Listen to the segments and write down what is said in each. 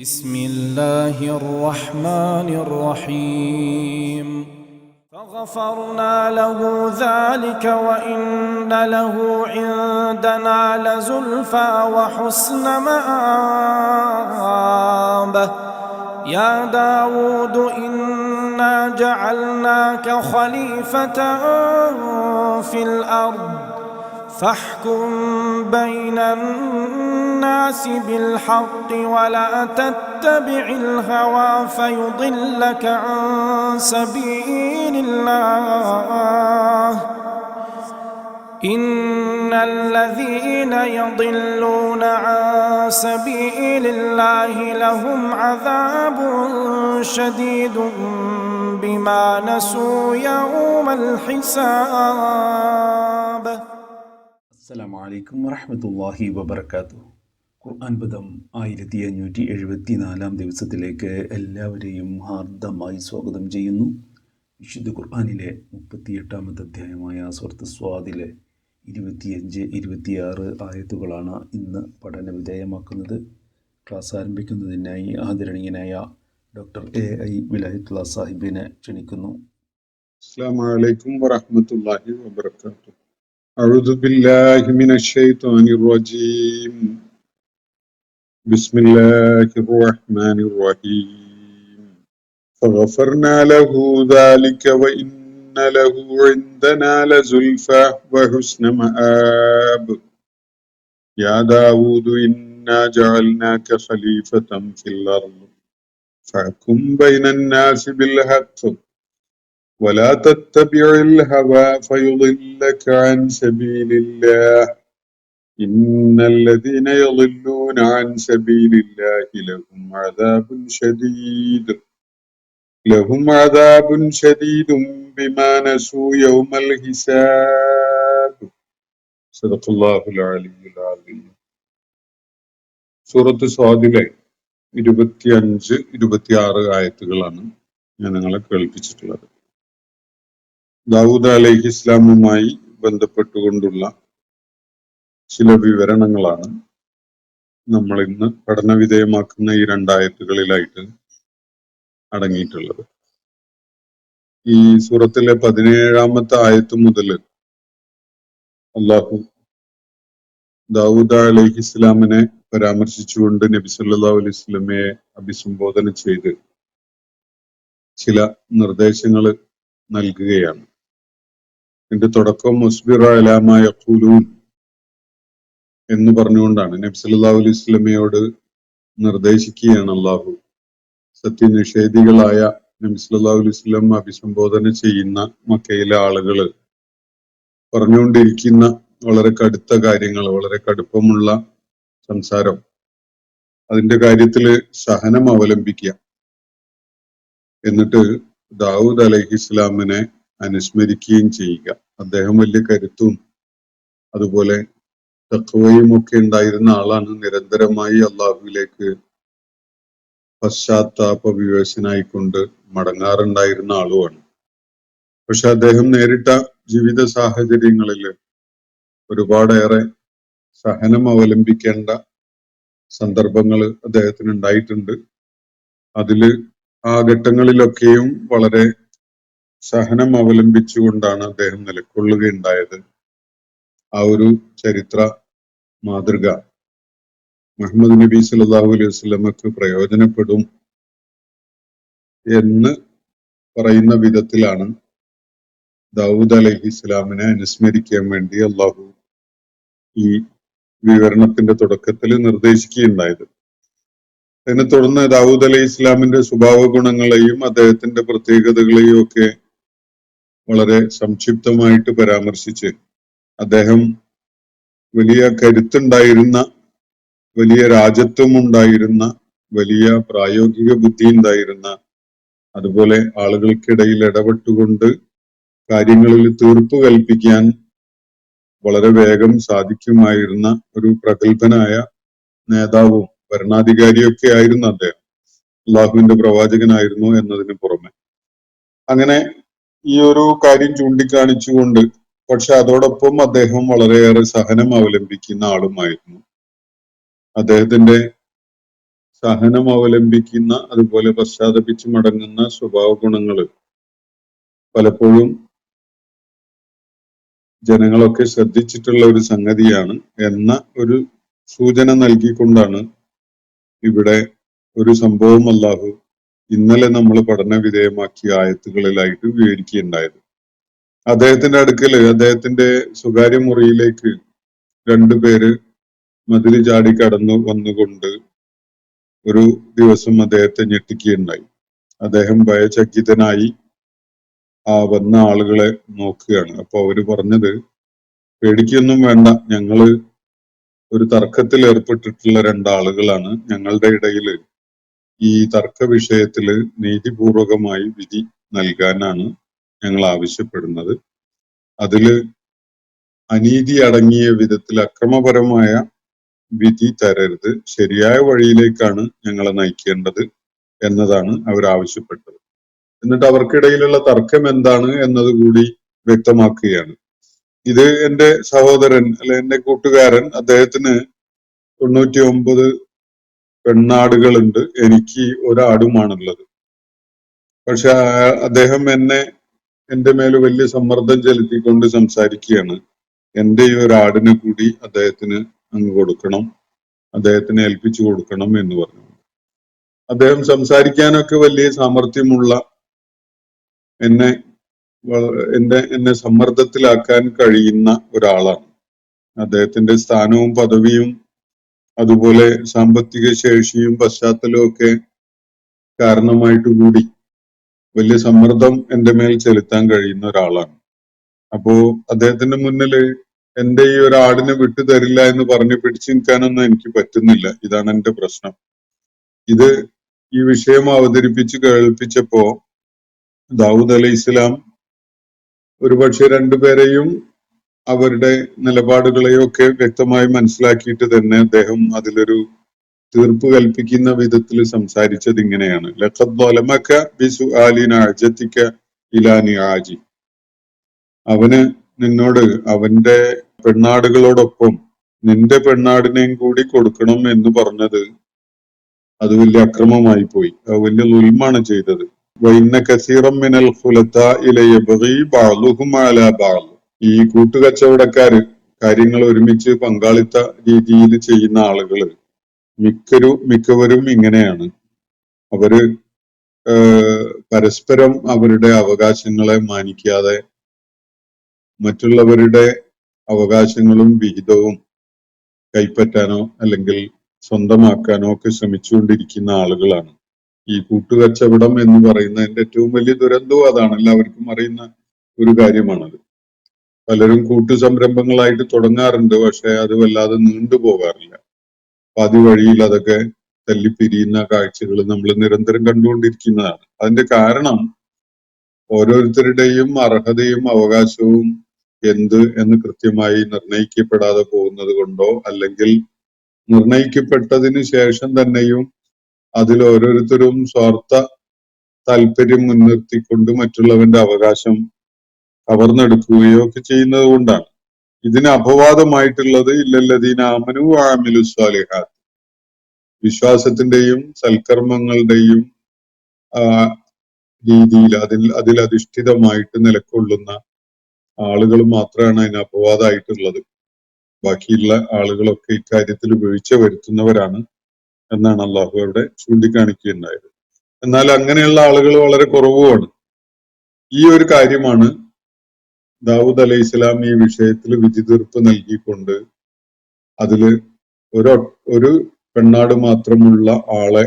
بسم الله الرحمن الرحيم فغفرنا له ذلك وإن له عندنا لزلفى وحسن مآب يا داود إنا جعلناك خليفة في الأرض فاحكم بين الناس بالحق ولا تتبع الهوى فيضلك عن سبيل الله إن الذين يضلون عن سبيل الله لهم عذاب شديد بما نسوا يوم الحساب. അസ്സലാമു അലൈക്കും വറഹ്മത്തുള്ളാഹി വബറകാതുഹു. ഖുർആൻ പദം 1574 ദിവസത്തിലേക്ക് എല്ലാവരെയും ഹാർദമായി സ്വാഗതം ചെയ്യുന്നു. വിശുദ്ധ ഖുർആനിലെ 38-ാമത്തെ അധ്യായമായ സൂറത്ത് സ്വാദിലെ 25-26 ആയത്തുകളാണ് ഇന്ന് പഠന വിധേയമാക്കുന്നത്. ക്ലാസ് ആരംഭിക്കുന്നതിനായി ആദരണീയനായ ഡോക്ടർ AI വിലായത്തുള്ള സാഹിബിനെ ക്ഷണിക്കുന്നു. അസ്സലാമു അലൈക്കും വറഹ്മത്തുള്ളാഹി വബറകാതുഹു. أعوذ بالله من الشيطان الرجيم. بسم الله الرحمن الرحيم. فغفرنا له ذلك وإن له عندنا لزلفى وحسن مآب يا داود إنا جعلناك خليفة في الأرض فاحكم بين الناس بالحق ولا تتبع الهوى فيضلك عن سبيل الله إن الذين يضلون عن سبيل الله لهم عذاب شديد بما نسوا يوم الحساب. صدق الله العلي العظيم. സൂറത്ത് സ്വാദിലെ 25-26 ആയത്തുകളാണ് ഞാൻ നിങ്ങളെ കേൾപ്പിച്ചിട്ടുള്ളത്. ദാവൂദ് അലൈഹിസ്ലാമുമായി ബന്ധപ്പെട്ടുകൊണ്ടുള്ള ചില വിവരണങ്ങളാണ് നമ്മൾ ഇന്ന് പഠനവിധേയമാക്കുന്ന ഈ 2 ആയത്തുകളിലായിട്ട് അടങ്ങിയിട്ടുള്ളത്. ഈ സൂറത്തിലെ 17-ാമത്തെ ആയത്ത് മുതൽ അള്ളാഹു ദാവൂദ് അലൈഹിസ്ലാമിനെ പരാമർശിച്ചുകൊണ്ട് നബി സല്ലല്ലാഹു അലൈഹി വസല്ലമയെ അഭിസംബോധന ചെയ്ത് ചില നിർദ്ദേശങ്ങൾ നൽകുകയാണ്. ഇതിന്റെ തുടക്കം മുസ്ബിറ അലാ മാ യഖൂലൂൻ എന്ന് പറഞ്ഞുകൊണ്ടാണ് നബി സല്ലല്ലാഹു അലൈഹി വസല്ലമയോട് നിർദ്ദേശിക്കുകയാണ് അള്ളാഹു. സത്യനിഷേധികളായ നബി സല്ലല്ലാഹു അലൈഹി വസല്ലം അഭിസംബോധന ചെയ്യുന്ന മക്കയിലെ ആളുകൾ പറഞ്ഞുകൊണ്ടിരിക്കുന്ന വളരെ കടുത്ത കാര്യങ്ങൾ, വളരെ കടുപ്പമുള്ള സംസാരം, അതിന്റെ കാര്യത്തിൽ സഹനം അവലംബിക്കുക. എന്നിട്ട് ദാവൂദ് അലൈഹിസ്ലാമിനെ അനുസ്മരിക്കുകയും ചെയ്യുക. അദ്ദേഹം വലിയ കരുത്തും അതുപോലെ തഖ്വയും ഒക്കെ ഉണ്ടായിരുന്ന ആളാണ്. നിരന്തരമായി അള്ളാഹുവിലേക്ക് പശ്ചാത്താപ വിവേചനായിക്കൊണ്ട് മടങ്ങാറുണ്ടായിരുന്ന ആളുമാണ്. പക്ഷെ അദ്ദേഹം നേരിട്ട ജീവിത സാഹചര്യങ്ങളിൽ ഒരുപാടേറെ സഹനം അവലംബിക്കേണ്ട സന്ദർഭങ്ങൾ അദ്ദേഹത്തിന് ഉണ്ടായിട്ടുണ്ട്. അതില് ആ ഘട്ടങ്ങളിലൊക്കെയും വളരെ സഹനം അവലംബിച്ചുകൊണ്ടാണ് അദ്ദേഹം നിലകൊള്ളുകയുണ്ടായത്. ആ ഒരു ചരിത്ര മാതൃക മുഹമ്മദ് നബി സല്ലല്ലാഹു അലൈഹി വസല്ലമക്ക് പ്രയോജനപ്പെടും എന്ന് പറയുന്ന വിധത്തിലാണ് ദാവൂദ് അലൈഹിസ്ലാമിനെ അനുസ്മരിക്കാൻ വേണ്ടി അള്ളാഹു ഈ വിവരണത്തിന്റെ തുടക്കത്തിൽ നിർദ്ദേശിക്കുകയുണ്ടായത്. അതിനെ തുടർന്ന് ദാവൂദ് അലൈഹി ഇസ്ലാമിന്റെ സ്വഭാവ ഗുണങ്ങളെയും അദ്ദേഹത്തിന്റെ പ്രത്യേകതകളെയും ഒക്കെ വളരെ സംക്ഷിപ്തമായിട്ട് പരാമർശിച്ച് അദ്ദേഹം വലിയ കരുത്തുണ്ടായിരുന്ന, വലിയ രാജത്വം ഉണ്ടായിരുന്ന, വലിയ പ്രായോഗിക ബുദ്ധി ഉണ്ടായിരുന്ന, അതുപോലെ ആളുകൾക്കിടയിൽ ഇടപെട്ടുകൊണ്ട് കാര്യങ്ങളിൽ തീർപ്പ് കൽപ്പിക്കാൻ വളരെ വേഗം സാധിക്കുമായിരുന്ന ഒരു പ്രഗത്ഭനായ നേതാവും ഭരണാധികാരിയൊക്കെ ആയിരുന്നു അദ്ദേഹം. അള്ളാഹുവിന്റെ പ്രവാചകനായിരുന്നു എന്നതിന് പുറമെ അങ്ങനെ ഈ ഒരു കാര്യം ചൂണ്ടിക്കാണിച്ചുകൊണ്ട്, പക്ഷെ അതോടൊപ്പം അദ്ദേഹം വളരെയേറെ സഹനം അവലംബിക്കുന്ന ആളുമായിരുന്നു. അദ്ദേഹത്തിന്റെ സഹനം അവലംബിക്കുന്ന, അതുപോലെ പശ്ചാത്തപിച്ച് മടങ്ങുന്ന സ്വഭാവ ഗുണങ്ങൾ പലപ്പോഴും ജനങ്ങളൊക്കെ ശ്രദ്ധിച്ചിട്ടുള്ള ഒരു സംഗതിയാണ് എന്ന ഒരു സൂചന നൽകിക്കൊണ്ടാണ് ഇവിടെ ഒരു സംഭവം അല്ലാഹു ഇന്നലെ നമ്മൾ പഠന വിധേയമാക്കിയ ആയത്തുകളിലായിട്ട് വിവരിക്കുകയുണ്ടായത്. അദ്ദേഹത്തിന്റെ അടുക്കല് അദ്ദേഹത്തിന്റെ സ്വകാര്യ മുറിയിലേക്ക് രണ്ടുപേര് മതില് ചാടി കടന്നു വന്നുകൊണ്ട് ഒരു ദിവസം അദ്ദേഹത്തെ ഞെട്ടിക്കുകയുണ്ടായി. അദ്ദേഹം ഭയചകിതനായി ആ വന്ന ആളുകളെ നോക്കുകയാണ്. അപ്പൊ അവര് പറഞ്ഞത്, പേടിക്കൊന്നും വേണ്ട, ഞങ്ങള് ഒരു തർക്കത്തിൽ ഏർപ്പെട്ടിട്ടുള്ള രണ്ടാളുകളാണ്. ഞങ്ങളുടെ ഇടയില് ഈ തർക്ക വിഷയത്തില് നീതിപൂർവകമായി വിധി നൽകാനാണ് ഞങ്ങൾ ആവശ്യപ്പെടുന്നത്. അതില് അനീതി അടങ്ങിയ വിധത്തിൽ അക്രമപരമായ വിധി തരരുത്, ശരിയായ വഴിയിലേക്കാണ് ഞങ്ങളെ നയിക്കേണ്ടത് എന്നതാണ് അവർ ആവശ്യപ്പെട്ടത്. എന്നിട്ട് അവർക്കിടയിലുള്ള തർക്കം എന്താണ് എന്നത് കൂടി വ്യക്തമാക്കുകയാണ്. ഇത് എന്റെ സഹോദരൻ അല്ലെ എന്റെ കൂട്ടുകാരൻ, അദ്ദേഹത്തിന് 99 പെണ്ണാടുകളുണ്ട്, എനിക്ക് ഒരാടുമാണുള്ളത്. പക്ഷെ അദ്ദേഹം എന്റെ മേൽ വലിയ സമ്മർദ്ദം ചെലുത്തിക്കൊണ്ട് സംസാരിക്കുകയാണ്, എന്റെ ഈ ഒരാടിനെ കൂടി അദ്ദേഹത്തിന് അങ്ങ് കൊടുക്കണം, അദ്ദേഹത്തിന് ഏൽപ്പിച്ചു കൊടുക്കണം എന്ന് പറഞ്ഞു. അദ്ദേഹം സംസാരിക്കാനൊക്കെ വലിയ സാമർഥ്യമുള്ള, എന്നെ സമ്മർദ്ദത്തിലാക്കാൻ കഴിയുന്ന ഒരാളാണ്. അദ്ദേഹത്തിന്റെ സ്ഥാനവും പദവിയും അതുപോലെ സാമ്പത്തിക ശേഷിയും പശ്ചാത്തലവും ഒക്കെ കാരണമായിട്ട് കൂടി വലിയ സമ്മർദ്ദം എന്റെ മേൽ ചെലുത്താൻ കഴിയുന്ന ഒരാളാണ്. അപ്പോ അദ്ദേഹത്തിന്റെ മുന്നില് എന്റെ ഈ ഒരാടിനെ വിട്ടു തരില്ല എന്ന് പറഞ്ഞ് പിടിച്ചു നിൽക്കാനൊന്നും എനിക്ക് പറ്റുന്നില്ല. ഇതാണ് എന്റെ പ്രശ്നം. ഈ വിഷയം അവതരിപ്പിച്ച് കേൾപ്പിച്ചപ്പോ ദാവൂദ് അലൈഹിസ്സലാം ഒരുപക്ഷെ രണ്ടുപേരെയും അവരുടെ നിലപാടുകളെയും ഒക്കെ വ്യക്തമായി മനസ്സിലാക്കിയിട്ട് തന്നെ അദ്ദേഹം അതിലൊരു തീർപ്പ് കൽപ്പിക്കുന്ന വിധത്തിൽ സംസാരിച്ചത് ഇങ്ങനെയാണ്: ലഖദ് ളലമക ബിസുആലി നഅജതിക ഇലാ നിആജി. അവന് നിന്നോട് അവന്റെ പെണ്ണാടുകളോടൊപ്പം നിന്റെ പെണ്ണാടിനെയും കൂടി കൊടുക്കണം എന്ന് പറഞ്ഞത് അത് വലിയ അക്രമമായി പോയി, അത് വലിയ ദുൽമാണ് ചെയ്തത്. വഇന്ന കസീറൻ മിനൽ ഖുലതാഇ ലയബ്ഗി ബഅ്ദുഹും അലാ ബഅ്ദ്. ഈ കൂട്ടുകച്ചവടക്കാര്, കാര്യങ്ങൾ ഒരുമിച്ച് പങ്കാളിത്ത രീതിയിൽ ചെയ്യുന്ന ആളുകള് മിക്കവരും ഇങ്ങനെയാണ്. അവര് പരസ്പരം അവരുടെ അവകാശങ്ങളെ മാനിക്കാതെ മറ്റുള്ളവരുടെ അവകാശങ്ങളും വിഹിതവും കൈപ്പറ്റാനോ അല്ലെങ്കിൽ സ്വന്തമാക്കാനോ ഒക്കെ ശ്രമിച്ചുകൊണ്ടിരിക്കുന്ന ആളുകളാണ്. ഈ കൂട്ടുകച്ചവടം എന്ന് പറയുന്നതിന്റെ ഏറ്റവും വലിയ ദുരന്തവും അതാണ്. എല്ലാവർക്കും അറിയുന്ന ഒരു കാര്യമാണത്. പലരും കൂട്ടു സംരംഭങ്ങളായിട്ട് തുടങ്ങാറുണ്ട്, പക്ഷെ അത് വല്ലാതെ നീണ്ടുപോകാറില്ല. പാതി വഴിയിൽ അതൊക്കെ തല്ലിപ്പിരിയുന്ന കാഴ്ചകൾ നമ്മൾ നിരന്തരം കണ്ടുകൊണ്ടിരിക്കുന്നതാണ്. അതിന്റെ കാരണം ഓരോരുത്തരുടെയും അർഹതയും അവകാശവും എന്ത് എന്ന് കൃത്യമായി നിർണയിക്കപ്പെടാതെ പോകുന്നത് കൊണ്ടോ, അല്ലെങ്കിൽ നിർണയിക്കപ്പെട്ടതിന് ശേഷം തന്നെയും അതിൽ ഓരോരുത്തരും സ്വാർത്ഥ താല്പര്യം മുൻനിർത്തിക്കൊണ്ട് മറ്റുള്ളവന്റെ അവകാശം കവർന്നെടുക്കുകയോ ഒക്കെ ചെയ്യുന്നത് കൊണ്ടാണ്. ഇതിന് അപവാദമായിട്ടുള്ളത് ഇല്ലല്ലദീന ആമനു വഅമിലു സ്വാലിഹാത്ത്, വിശ്വാസത്തിന്റെയും സൽക്കർമ്മങ്ങളുടെയും രീതിയിൽ അതിലധിഷ്ഠിതമായിട്ട് നിലകൊള്ളുന്ന ആളുകൾ മാത്രമാണ് അതിന് അപവാദമായിട്ടുള്ളത്. ബാക്കിയുള്ള ആളുകളൊക്കെ ഇക്കാര്യത്തിൽ വീഴ്ച വരുത്തുന്നവരാണ് എന്നാണ് അള്ളാഹു അവിടെ ചൂണ്ടിക്കാണിക്കുകയുണ്ടായത്. എന്നാൽ അങ്ങനെയുള്ള ആളുകൾ വളരെ കുറവുമാണ്. ഈ ഒരു കാര്യമാണ് ദാവൂദ് അലൈഹിസ്സലാം ഈ വിഷയത്തിൽ വിധി തീർപ്പ് നൽകിക്കൊണ്ട് അതില് ഒരു പെണ്ണാട് മാത്രമുള്ള ആളെ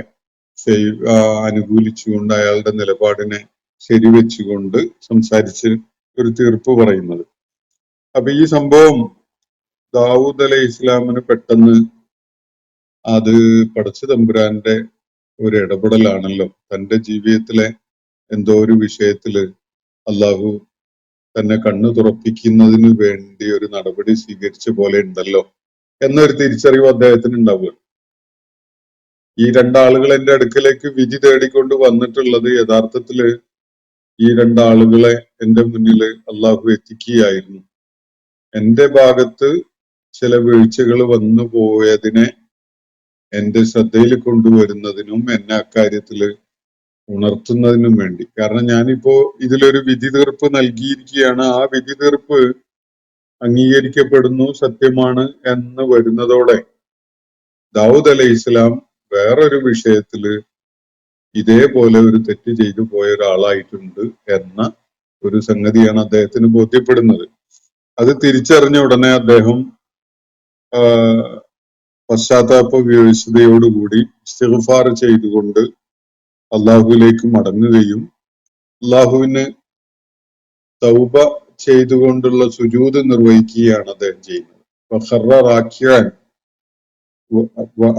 അനുകൂലിച്ചുകൊണ്ട് അയാളുടെ നിലപാടിനെ ശരിവെച്ചുകൊണ്ട് സംസാരിച്ച് ഒരു തീർപ്പ് പറയുന്നത്. അപ്പൊ ഈ സംഭവം ദാവൂദ് അലൈഹി ഇസ്ലാമിന് പെട്ടെന്ന് അത് പടച്ച തമ്പുരാന്റെ ഒരു ഇടപെടലാണല്ലോ, തന്റെ ജീവിതത്തിലെ എന്തോ ഒരു വിഷയത്തില് അള്ളാഹു തന്നെ കണ്ണു തുറപ്പിക്കുന്നതിന് വേണ്ടി ഒരു നടപടി സ്വീകരിച്ച പോലെ ഉണ്ടല്ലോ എന്നൊരു തിരിച്ചറിവ് അദ്ദേഹത്തിന് ഉണ്ടാവുക. ഈ രണ്ടാളുകൾ എന്റെ അടുക്കലേക്ക് വിധി തേടിക്കൊണ്ട് വന്നിട്ടുള്ളത് യഥാർത്ഥത്തില് ഈ രണ്ടാളുകളെ എന്റെ മുന്നിൽ അള്ളാഹു എത്തിക്കുകയായിരുന്നു. എന്റെ ഭാഗത്ത് ചില വീഴ്ചകൾ വന്നു പോയതിനെ എന്റെ ശ്രദ്ധയിൽ കൊണ്ടുവരുന്നതിനും എന്നെ അക്കാര്യത്തില് ഉണർത്തുന്നതിനും വേണ്ടി. കാരണം ഞാനിപ്പോ ഇതിലൊരു വിധി തീർപ്പ് നൽകിയിരിക്കുകയാണ്. ആ വിധി തീർപ്പ് അംഗീകരിക്കപ്പെടുന്നു, സത്യമാണ് എന്ന് വരുന്നതോടെ ദാവൂദ് അലൈഹി ഇസ്ലാം വേറൊരു വിഷയത്തില് ഇതേപോലെ ഒരു തെറ്റ് ചെയ്തു പോയ ഒരാളായിട്ടുണ്ട് എന്ന ഒരു സംഗതിയാണ് അദ്ദേഹത്തിന് ബോധ്യപ്പെടുന്നത്. അത് തിരിച്ചറിഞ്ഞ ഉടനെ അദ്ദേഹം പശ്ചാത്താപ വിവശതയോടുകൂടി ഇസ്തിഗ്ഫാർ ചെയ്തുകൊണ്ട് അള്ളാഹുവിലേക്ക് മടങ്ങുകയും അള്ളാഹുവിന് തൗബ ചെയ്തുകൊണ്ടുള്ള സുജൂദ് നിർവഹിക്കുകയാണ് അദ്ദേഹം ചെയ്യുന്നത്.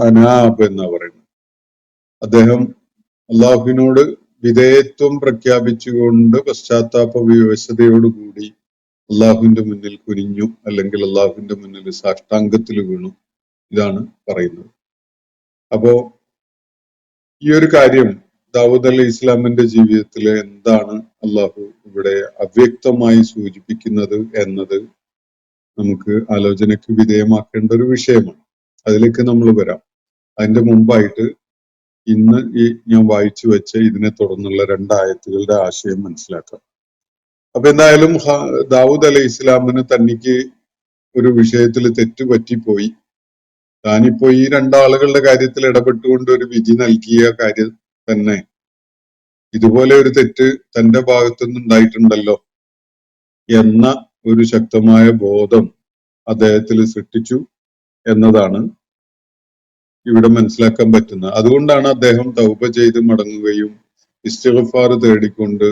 അനാബ് എന്നാ പറയുന്നത്. അദ്ദേഹം അള്ളാഹുവിനോട് വിധേയത്വം പ്രഖ്യാപിച്ചുകൊണ്ട് പശ്ചാത്താപ വിവശതയോടുകൂടി അള്ളാഹുവിന്റെ മുന്നിൽ കുനിഞ്ഞു, അല്ലെങ്കിൽ അള്ളാഹുവിന്റെ മുന്നിൽ സാഷ്ടാംഗത്തിൽ വീണു. ഇതാണ് പറയുന്നത്. അപ്പോ ഈ ഒരു കാര്യം ദാവൂദ് അലൈഹി ഇസ്ലാമിന്റെ ജീവിതത്തിൽ എന്താണ് അള്ളാഹു ഇവിടെ അവ്യക്തമായി സൂചിപ്പിക്കുന്നത് എന്നത് നമുക്ക് ആലോചനയ്ക്ക് വിധേയമാക്കേണ്ട ഒരു വിഷയമാണ്. അതിലേക്ക് നമ്മൾ വരാം. അതിന്റെ മുമ്പായിട്ട് ഇന്ന് ഈ ഞാൻ വായിച്ചു വെച്ച ഇതിനെ തുടർന്നുള്ള 2 ആയത്തുകളുടെ ആശയം മനസ്സിലാക്കാം. അപ്പൊ എന്തായാലും ദാവൂദ് അലൈഹി ഇസ്ലാമിന് തനിക്ക് ഒരു വിഷയത്തിൽ തെറ്റ് പറ്റിപ്പോയി. താനിപ്പോ ഈ 2 ആളുകളുടെ കാര്യത്തിൽ ഇടപെട്ടുകൊണ്ട് ഒരു വിധി നൽകിയ കാര്യം തന്നെ ഇതുപോലെ ഒരു തെറ്റ് തന്റെ ഭാഗത്തുനിന്ന് ഉണ്ടായിട്ടുണ്ടല്ലോ എന്ന ഒരു ശക്തമായ ബോധം അദ്ദേഹത്തിൽ സൃഷ്ടിച്ചു എന്നതാണ് ഇവിടെ മനസ്സിലാക്കാൻ പറ്റുന്നത്. അതുകൊണ്ടാണ് അദ്ദേഹം തൗബ ചെയ്ത് മടങ്ങുകയും ഇസ്തിഗ്ഫാർ തേടിക്കൊണ്ട്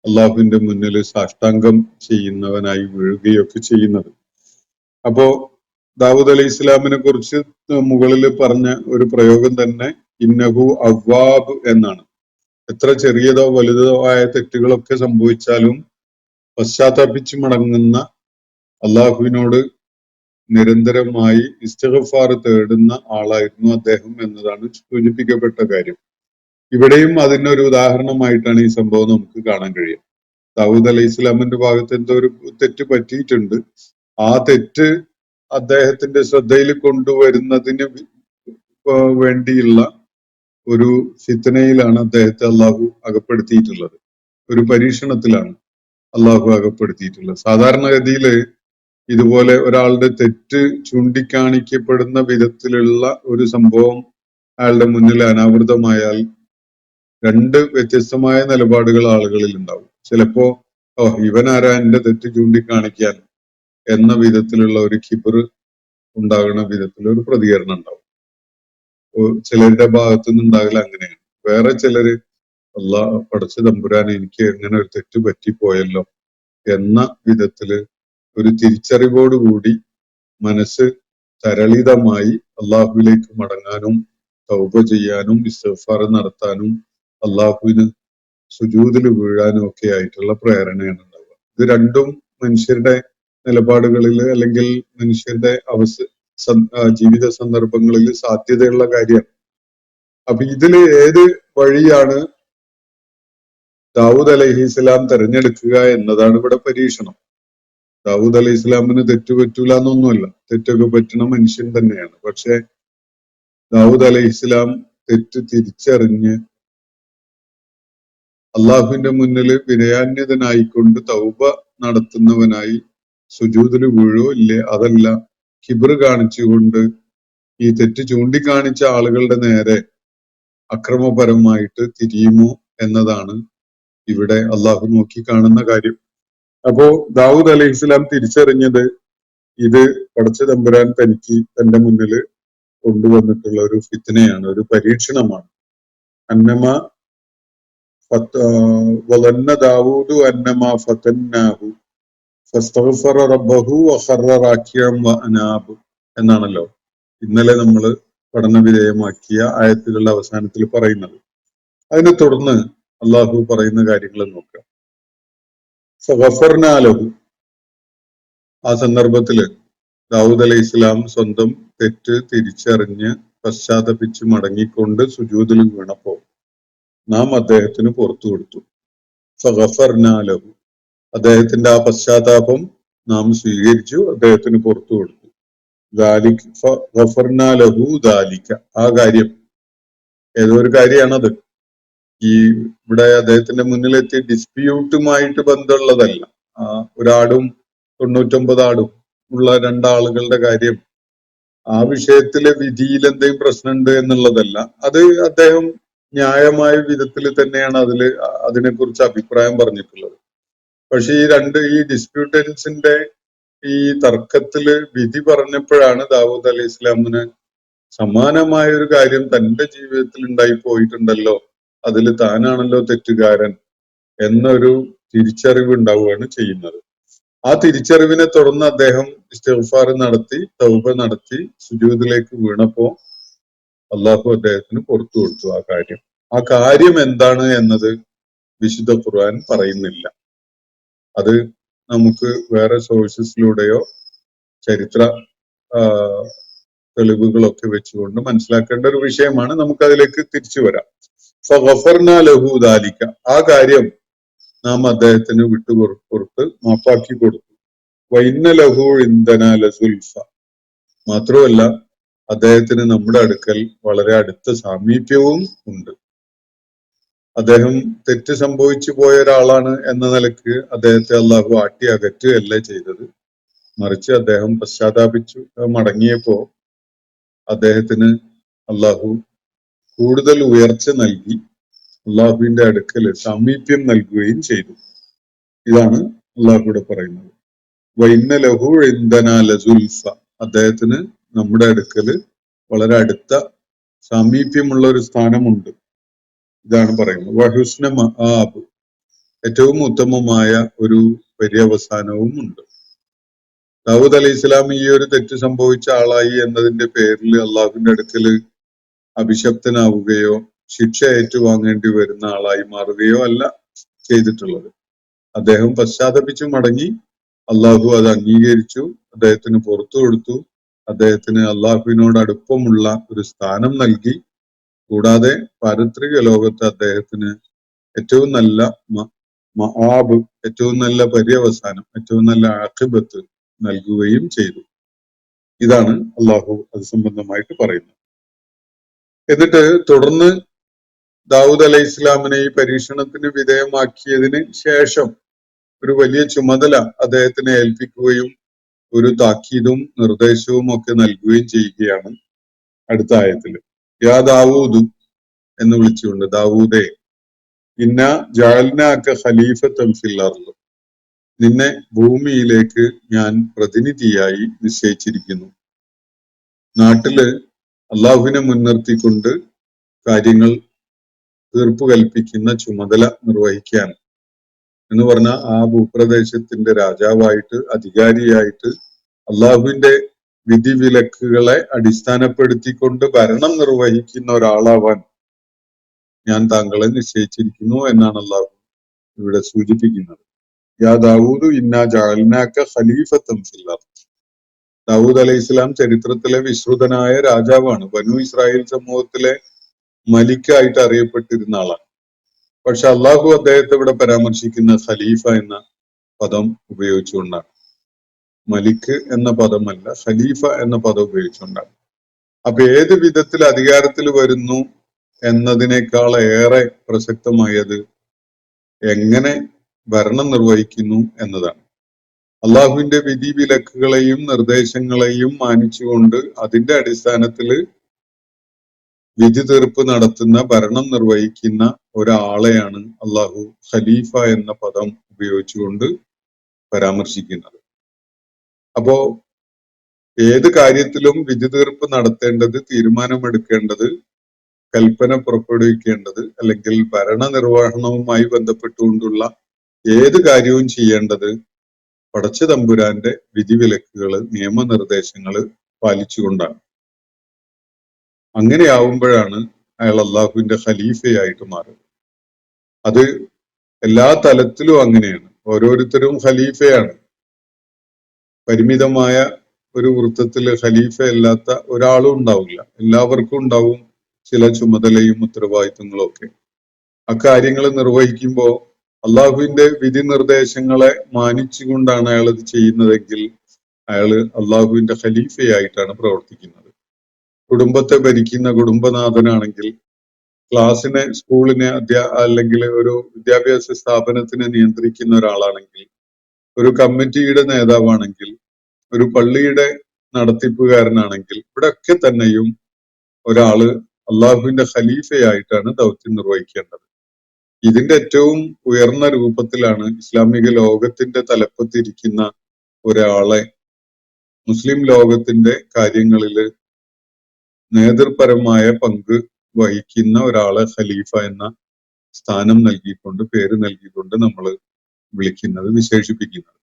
അള്ളാഹുവിന്റെ മുന്നിൽ സാഷ്ടാംഗം ചെയ്യുന്നവനായി വീഴുകയൊക്കെ ചെയ്യുന്നത്. അപ്പോ ദാവൂദ് അലൈഹി ഇസ്ലാമിനെ കുറിച്ച് മുകളിൽ പറഞ്ഞ ഒരു പ്രയോഗം തന്നെ ഇന്നഹു അവ്വാബ് എന്നാണ്. എത്ര ചെറിയതോ വലുതോ ആയ തെറ്റുകളൊക്കെ സംഭവിച്ചാലും പശ്ചാത്തപിച്ച് മടങ്ങുന്ന, അള്ളാഹുവിനോട് നിരന്തരമായി ഇസ്തിഗ്ഫാർ തേടുന്ന ആളായിരുന്നു അദ്ദേഹം എന്നതാണ് സൂചിപ്പിക്കപ്പെട്ട കാര്യം. ഇവിടെയും അതിനൊരു ഉദാഹരണമായിട്ടാണ് ഈ സംഭവം നമുക്ക് കാണാൻ കഴിയുക. ദാവൂദ് അലൈഹി ഇസ്ലാമിന്റെ ഭാഗത്ത് എന്തോ ഒരു തെറ്റ് പറ്റിയിട്ടുണ്ട്. ആ തെറ്റ് അദ്ദേഹത്തിന്റെ ശ്രദ്ധയിൽ കൊണ്ടുവരുന്നതിന് വേണ്ടിയുള്ള ഒരു ഫിത്നയിലാണ് അദ്ദേഹത്തെ അള്ളാഹു അകപ്പെടുത്തിയിട്ടുള്ളത്. ഒരു പരീക്ഷണത്തിലാണ് അള്ളാഹു അകപ്പെടുത്തിയിട്ടുള്ളത്. സാധാരണഗതിയില് ഇതുപോലെ ഒരാളുടെ തെറ്റ് ചൂണ്ടിക്കാണിക്കപ്പെടുന്ന വിധത്തിലുള്ള ഒരു സംഭവം അയാളുടെ മുന്നിൽ അനാവൃതമായാൽ 2 വ്യത്യസ്തമായ നിലപാടുകൾ ആളുകളിൽ ഉണ്ടാവും. ചിലപ്പോ ഇവനാരാ എന്റെ തെറ്റ് ചൂണ്ടിക്കാണിക്കാൻ എന്ന വിധത്തിലുള്ള ഒരു കിബർ ഉണ്ടാകുന്ന വിധത്തിലുള്ള ഒരു പ്രതികരണം ഉണ്ടാവും. ചിലരുടെ ഭാഗത്തുനിന്ന് ഉണ്ടാകല അങ്ങനെയാണ്. വേറെ ചിലര് പടച്ച തമ്പുരാൻ എനിക്ക് എങ്ങനെ ഒരു തെറ്റ് പറ്റിപ്പോയല്ലോ എന്ന വിധത്തില് ഒരു തിരിച്ചറിവോടുകൂടി മനസ്സ് തരളിതമായി അള്ളാഹുവിലേക്ക് മടങ്ങാനും തൗബ ചെയ്യാനും ഇസ്തിഗ്ഫാർ നടത്താനും അള്ളാഹുവിന് സുജൂദിൽ വീഴാനും ഒക്കെ ആയിട്ടുള്ള പ്രേരണയാണ് ഉണ്ടാവുക. ഇത് രണ്ടും മനുഷ്യരുടെ നിലപാടുകളിൽ അല്ലെങ്കിൽ മനുഷ്യരുടെ ജീവിത സന്ദർഭങ്ങളിൽ സാധ്യതയുള്ള കാര്യമാണ്. അപ്പൊ ഇതില് ഏത് വഴിയാണ് ദാവൂദ് അലൈഹി ഇസ്ലാം തെരഞ്ഞെടുക്കുക എന്നതാണ് ഇവിടെ പരീക്ഷണം. ദാവൂദ് അലൈഹി ഇസ്ലാമിന് തെറ്റ് പറ്റൂല എന്നൊന്നുമല്ല, തെറ്റൊക്കെ പറ്റുന്ന മനുഷ്യൻ തന്നെയാണ്. പക്ഷെ ദാവൂദ് അലൈഹി ഇസ്ലാം തെറ്റ് തിരിച്ചറിഞ്ഞ് അള്ളാഹുവിന്റെ മുന്നിൽ വിനയാന്യതനായിക്കൊണ്ട് തൗബ നടത്തുന്നവനായി സുജൂദിൽ വീഴോ ഇല്ലേ, അതല്ല കിബർ കാണിച്ചുകൊണ്ട് ഈ തെറ്റ് ചൂണ്ടിക്കാണിച്ച ആളുകളുടെ നേരെ അക്രമപരമായിട്ട് തിരിയുമോ എന്നതാണ് ഇവിടെ അള്ളാഹു നോക്കി കാണുന്ന കാര്യം. അപ്പോ ദാവൂദ് അലൈഹി ഇസ്ലാം തിരിച്ചറിഞ്ഞത് ഇത് പടച്ച തമ്പുരാൻ തനിക്ക് തന്റെ മുന്നിൽ കൊണ്ടുവന്നിട്ടുള്ള ഒരു ഫിത്നയാണ്, ഒരു പരീക്ഷണമാണ്. അന്നമ വലന്ന ദാവൂദു അന്നമ ഫതന്നാഹു ഫസ്തഗ്ഫറ റബ്ബഹു വഖറ റാക്കിഅൻ വഅനാബ് എന്നാണല്ലോ ഇന്നലെ നമ്മൾ പഠന വിധേയമാക്കിയ ആയത്തുകളുടെ അവസാനത്തിൽ പറയുന്നത്. അതിനെ തുടർന്ന് അള്ളാഹു പറയുന്ന കാര്യങ്ങൾ നോക്കുക. ഫഗഫർനാ ലഹു, ആ സന്ദർഭത്തില് ദാവൂദ് അലൈഹി ഇസ്ലാം സ്വന്തം തെറ്റ് തിരിച്ചറിഞ്ഞ് പശ്ചാത്തപിച്ച് മടങ്ങിക്കൊണ്ട് സുജൂദിൽ വീണപ്പോ നാം അദ്ദേഹത്തിന് പുറത്തു കൊടുത്തു. ഫഗഫർനാ ലഹു, അദ്ദേഹത്തിന്റെ ആ പശ്ചാത്താപം നാം സ്വീകരിച്ചു, അദ്ദേഹത്തിന് പുറത്തു കൊടുത്തു. ഗഫർനാ ലഹു ദാലിക, ആ കാര്യം ഏതോ ഒരു കാര്യമാണത്. ഈ ഇവിടെ അദ്ദേഹത്തിന്റെ മുന്നിലെത്തിയ ഡിസ്പ്യൂട്ടുമായിട്ട് ബന്ധമുള്ളതല്ല. ഒരാടും 99 ആടും ഉള്ള രണ്ടാളുകളുടെ കാര്യം, ആ വിഷയത്തിലെ വിധിയിൽ എന്തെങ്കിലും പ്രശ്നമുണ്ട് എന്നുള്ളതല്ല. അത് അദ്ദേഹം ന്യായമായ വിധത്തിൽ തന്നെയാണ് അതിനെക്കുറിച്ച് അഭിപ്രായം പറഞ്ഞിട്ടുള്ളത്. പക്ഷെ ഈ ഡിസ്പ്യൂട്ടൻസിന്റെ ഈ തർക്കത്തില് വിധി പറഞ്ഞപ്പോഴാണ് ദാവൂദ് അലൈഹി ഇസ്ലാമിന് സമാനമായ ഒരു കാര്യം തന്റെ ജീവിതത്തിൽ ഉണ്ടായി പോയിട്ടുണ്ടല്ലോ, അതിൽ താനാണല്ലോ തെറ്റുകാരൻ എന്നൊരു തിരിച്ചറിവ് ഉണ്ടാവുകയാണ് ചെയ്യുന്നത്. ആ തിരിച്ചറിവിനെ തുടർന്ന് അദ്ദേഹം ഇസ്തിഗ്ഫാർ നടത്തി, തൗബ നടത്തി, സുജൂദിലേക്ക് വീണപ്പോ അള്ളാഹു അദ്ദേഹത്തിന് പുറത്തു കൊടുത്തു ആ കാര്യം എന്താണ് എന്നത് വിശുദ്ധ ഖുർആൻ പറയുന്നില്ല. അത് നമുക്ക് വേറെ സോഴ്സസിലൂടെയോ ചരിത്ര തെളിവുകളൊക്കെ വെച്ചുകൊണ്ട് മനസ്സിലാക്കേണ്ട ഒരു വിഷയമാണ്. നമുക്കതിലേക്ക് തിരിച്ചു വരാം. ഫഗഫർനാ ലഹു ദാലിക, ആ കാര്യം നാം അദ്ദേഹത്തിന് വിട്ടുപുറത്ത് മാപ്പാക്കി കൊടുത്തു. വഇന്ന ലഹു ഇൻദനാ ലസുൽഫ, മാത്രമല്ല അദ്ദേഹത്തിന് നമ്മുടെ അടുക്കൽ വളരെ അടുത്ത സാമീപ്യവും ഉണ്ട്. അദ്ദേഹം തെറ്റ് സംഭവിച്ചു പോയ ഒരാളാണ് എന്ന നിലക്ക് അദ്ദേഹത്തെ അള്ളാഹു ആട്ടി അകറ്റുകയല്ല ചെയ്തത്. മറിച്ച് അദ്ദേഹം പശ്ചാത്താപിച്ചു മടങ്ങിയപ്പോ അദ്ദേഹത്തിന് അള്ളാഹു കൂടുതൽ ഉയർച്ച നൽകി, അള്ളാഹുവിന്റെ അടുക്കൽ സാമീപ്യം നൽകുകയും ചെയ്തു. ഇതാണ് അള്ളാഹുവിടെ പറയുന്നത്. വഇന്ന ലഹു ഇൻദനാ ലസുൽഫ, അദ്ദേഹത്തിന് നമ്മുടെ അടുക്കൽ വളരെ അടുത്ത സാമീപ്യമുള്ള ഒരു സ്ഥാനമുണ്ട്. ഇതാണ് പറയുന്നത്. വഹുസ്ന മആബ്, ഏറ്റവും ഉത്തമമായ ഒരു പര്യവസാനവും ഉണ്ട്. ദാവൂദ് അലൈഹി ഇസ്ലാം ഈ ഒരു തെറ്റ് സംഭവിച്ച ആളായി എന്നതിന്റെ പേരിൽ അള്ളാഹുവിന്റെ അടുക്കൽ അഭിശപ്തനാവുകയോ ശിക്ഷ ഏറ്റുവാങ്ങേണ്ടി വരുന്ന ആളായി മാറുകയോ അല്ല ചെയ്തിട്ടുള്ളത്. അദ്ദേഹം പശ്ചാത്തപിച്ചു മടങ്ങി, അള്ളാഹു അത് അംഗീകരിച്ചു, അദ്ദേഹത്തിന് പുറത്തു കൊടുത്തു, അദ്ദേഹത്തിന് അള്ളാഹുവിനോട് അടുപ്പമുള്ള ഒരു സ്ഥാനം നൽകി. കൂടാതെ പാരത്രിക ലോകത്ത് അദ്ദേഹത്തിന് ഏറ്റവും നല്ല മആബ്, ഏറ്റവും നല്ല പര്യവസാനം, ഏറ്റവും നല്ല ആഖിബത്ത് നൽകുകയും ചെയ്തു. ഇതാണ് അള്ളാഹു അത് സംബന്ധമായിട്ട് പറയുന്നത്. എന്നിട്ട് തുടർന്ന് ദാവൂദ് അലൈഹി ഇസ്ലാമിനെ ഈ പരീക്ഷണത്തിന് വിധേയമാക്കിയതിന് ശേഷം ഒരു വലിയ ചുമതല അദ്ദേഹത്തിനെ ഏൽപ്പിക്കുകയും ഒരു താക്കീതും നിർദ്ദേശവും ഒക്കെ നൽകുകയും ചെയ്യുകയാണ് അടുത്ത ആയത്തില്. യാ ദാവൂദ് എന്ന് വിളിച്ചുകൊണ്ട്, ദാവൂദേ, ഇന്ന ജഅൽനാക ഖലീഫത്തൻ ഫിൽ അർള്, നിന്നെ ഭൂമിയിലേക്ക് ഞാൻ പ്രതിനിധിയായി നിശ്ചയിച്ചിരിക്കുന്നു. നാട്ടില് അള്ളാഹുവിനെ മുൻനിർത്തിക്കൊണ്ട് കാര്യങ്ങൾ തീർപ്പ് കൽപ്പിക്കുന്ന ചുമതല നിർവഹിക്കാൻ എന്ന് പറഞ്ഞാൽ ആ ഭൂപ്രദേശത്തിന്റെ രാജാവായിട്ട്, അധികാരിയായിട്ട്, അള്ളാഹുവിന്റെ വിധിവിലക്കുകളെ അടിസ്ഥാനപ്പെടുത്തിക്കൊണ്ട് ഭരണം നിർവഹിക്കുന്ന ഒരാളാവാൻ ഞാൻ താങ്കളെ നിശ്ചയിച്ചിരിക്കുന്നു എന്നാണ് അള്ളാഹു ഇവിടെ സൂചിപ്പിക്കുന്നത്. യാ ദാവൂദ് ഇന്നാ ജഅൽനാക ഖലീഫത്തൻ ഫിൽ അർള്. ദാവൂദ് അലൈഹി ഇസ്ലാം ചരിത്രത്തിലെ വിശ്രുതനായ രാജാവാണ്. ബനു ഇസ്രായേൽ സമൂഹത്തിലെ മലിക്കായിട്ട് അറിയപ്പെട്ടിരുന്ന ആളാണ്. പക്ഷെ അള്ളാഹു അദ്ദേഹത്തെ ഇവിടെ പരാമർശിക്കുന്ന ഖലീഫ എന്ന പദം ഉപയോഗിച്ചുകൊണ്ടാണ്. മലിക്ക് എന്ന പദമല്ല, ഖലീഫ എന്ന പദം ഉപയോഗിച്ചുകൊണ്ടാണ്. അപ്പൊ ഏത് വിധത്തിൽ അധികാരത്തിൽ വരുന്നു എന്നതിനേക്കാൾ ഏറെ പ്രസക്തമായത് എങ്ങനെ ഭരണം നിർവഹിക്കുന്നു എന്നതാണ്. അള്ളാഹുവിന്റെ വിധി വിലക്കുകളെയും നിർദ്ദേശങ്ങളെയും മാനിച്ചുകൊണ്ട് അതിന്റെ അടിസ്ഥാനത്തിൽ വിധി തീർപ്പ് നടത്തുന്ന, ഭരണം നിർവഹിക്കുന്ന ഒരാളെയാണ് അള്ളാഹു ഖലീഫ എന്ന പദം ഉപയോഗിച്ചുകൊണ്ട് പരാമർശിക്കുന്നത്. അപ്പോ ഏത് കാര്യത്തിലും വിധി തീർപ്പ് നടത്തേണ്ടത്, തീരുമാനമെടുക്കേണ്ടത്, കൽപ്പന പുറപ്പെടുവിക്കേണ്ടത്, അല്ലെങ്കിൽ ഭരണനിർവഹണവുമായി ബന്ധപ്പെട്ടുകൊണ്ടുള്ള ഏത് കാര്യവും ചെയ്യേണ്ടത് പടച്ച തമ്പുരാന്റെ വിധിവിലക്കുകള്, നിയമനിർദ്ദേശങ്ങള് പാലിച്ചുകൊണ്ടാണ്. അങ്ങനെയാവുമ്പോഴാണ് അയാൾ അള്ളാഹുവിന്റെ ഖലീഫയായിട്ട് മാറുന്നത്. അത് എല്ലാ തലത്തിലും അങ്ങനെയാണ്. ഓരോരുത്തരും ഖലീഫയാണ്. പരിമിതമായ ഒരു വൃത്തത്തില് ഖലീഫ അല്ലാത്ത ഒരാളും ഉണ്ടാവില്ല. എല്ലാവർക്കും ഉണ്ടാവും ചില ചുമതലയും ഉത്തരവാദിത്തങ്ങളും ഒക്കെ. അക്കാര്യങ്ങൾ നിർവഹിക്കുമ്പോൾ അള്ളാഹുവിന്റെ വിധി നിർദ്ദേശങ്ങളെ മാനിച്ചുകൊണ്ടാണ് അയാൾ ഇത് ചെയ്യുന്നതെങ്കിൽ അയാള് അള്ളാഹുവിന്റെ ഖലീഫയായിട്ടാണ് പ്രവർത്തിക്കുന്നത്. കുടുംബത്തെ ഭരിക്കുന്ന കുടുംബനാഥനാണെങ്കിൽ, ക്ലാസ്സിനെ, സ്കൂളിനെ, അല്ലെങ്കിൽ ഒരു വിദ്യാഭ്യാസ സ്ഥാപനത്തിനെ നിയന്ത്രിക്കുന്ന ഒരാളാണെങ്കിൽ, ഒരു കമ്മിറ്റിയുടെ നേതാവാണെങ്കിൽ, ഒരു പള്ളിയുടെ നടത്തിപ്പുകാരനാണെങ്കിൽ, ഇവിടെയൊക്കെ തന്നെയും ഒരാള് അള്ളാഹുവിന്റെ ഖലീഫയായിട്ടാണ് ദൗത്യം നിർവഹിക്കേണ്ടത്. ഇതിന്റെ ഏറ്റവും ഉയർന്ന രൂപത്തിലാണ് ഇസ്ലാമിക ലോകത്തിന്റെ തലപ്പത്തിരിക്കുന്ന ഒരാളെ, മുസ്ലിം ലോകത്തിന്റെ കാര്യങ്ങളിൽ നേതൃപരമായ പങ്ക് വഹിക്കുന്ന ഒരാളെ ഖലീഫ എന്ന സ്ഥാനം നൽകിക്കൊണ്ട്, പേര് നൽകിക്കൊണ്ട് നമ്മൾ വിളിക്കുന്നത്, വിശേഷിപ്പിക്കുന്നത്.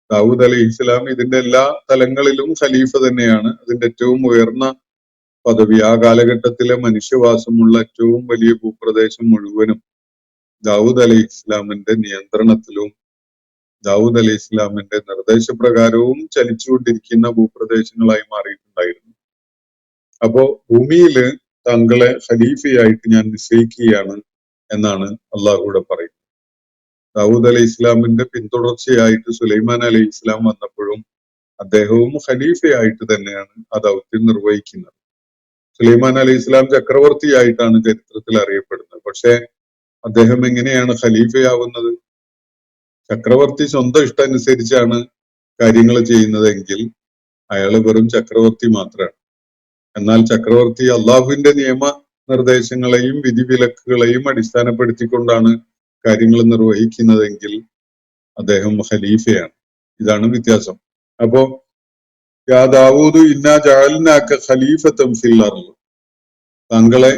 ദാവൂദ് അലൈഹി ഇസ്ലാം ഇതിന്റെ എല്ലാ തലങ്ങളിലും ഖലീഫ തന്നെയാണ്. അതിന്റെ ഏറ്റവും ഉയർന്ന പദവി, ആ കാലഘട്ടത്തിലെ മനുഷ്യവാസമുള്ള ഏറ്റവും വലിയ ഭൂപ്രദേശം മുഴുവനും ദാവൂദ് അലൈഹി ഇസ്ലാമിന്റെ നിയന്ത്രണത്തിലും ദാവൂദ് അലൈഹി ഇസ്ലാമിന്റെ നിർദ്ദേശപ്രകാരവും ചലിച്ചുകൊണ്ടിരിക്കുന്ന ഭൂപ്രദേശങ്ങളായി മാറിയിട്ടുണ്ടായിരുന്നു. അപ്പോ ഭൂമിയില് താങ്കളെ ഖലീഫയായിട്ട് ഞാൻ നിശ്ചയിക്കുകയാണ് എന്നാണ് അള്ളാഹുവിടെ പറയുന്നത്. ദാവൂദ് അലൈഹി ഇസ്ലാമിന്റെ പിന്തുടർച്ചയായിട്ട് സുലൈമാൻ അലൈഹി ഇസ്ലാം വന്നപ്പോഴും അദ്ദേഹവും ഖലീഫയായിട്ട് തന്നെയാണ് ആ ദൗത്യം നിർവഹിക്കുന്നത്. സുലൈമാൻ അലൈഹി ഇസ്ലാം ചക്രവർത്തിയായിട്ടാണ് ചരിത്രത്തിൽ അറിയപ്പെടുന്നത്. പക്ഷെ അദ്ദേഹം എങ്ങനെയാണ് ഖലീഫയാവുന്നത്? ചക്രവർത്തി സ്വന്തം ഇഷ്ടമനുസരിച്ചാണ് കാര്യങ്ങൾ ചെയ്യുന്നതെങ്കിൽ അയാൾ വെറും ചക്രവർത്തി മാത്രമാണ്. എന്നാൽ ചക്രവർത്തി അള്ളാഹുവിന്റെ നിയമ നിർദ്ദേശങ്ങളെയും വിധിവിലക്കുകളെയും അടിസ്ഥാനപ്പെടുത്തിക്കൊണ്ടാണ് കാര്യങ്ങൾ നിർവഹിക്കുന്നതെങ്കിൽ അദ്ദേഹം ഖലീഫയാണ്. ഇതാണ് വ്യത്യാസം. അപ്പോ യാ ദാവൂദ് ഇന്നാ ജഅൽനാക ഖലീഫതൻ ഫിൽ അർള്, താങ്കളെ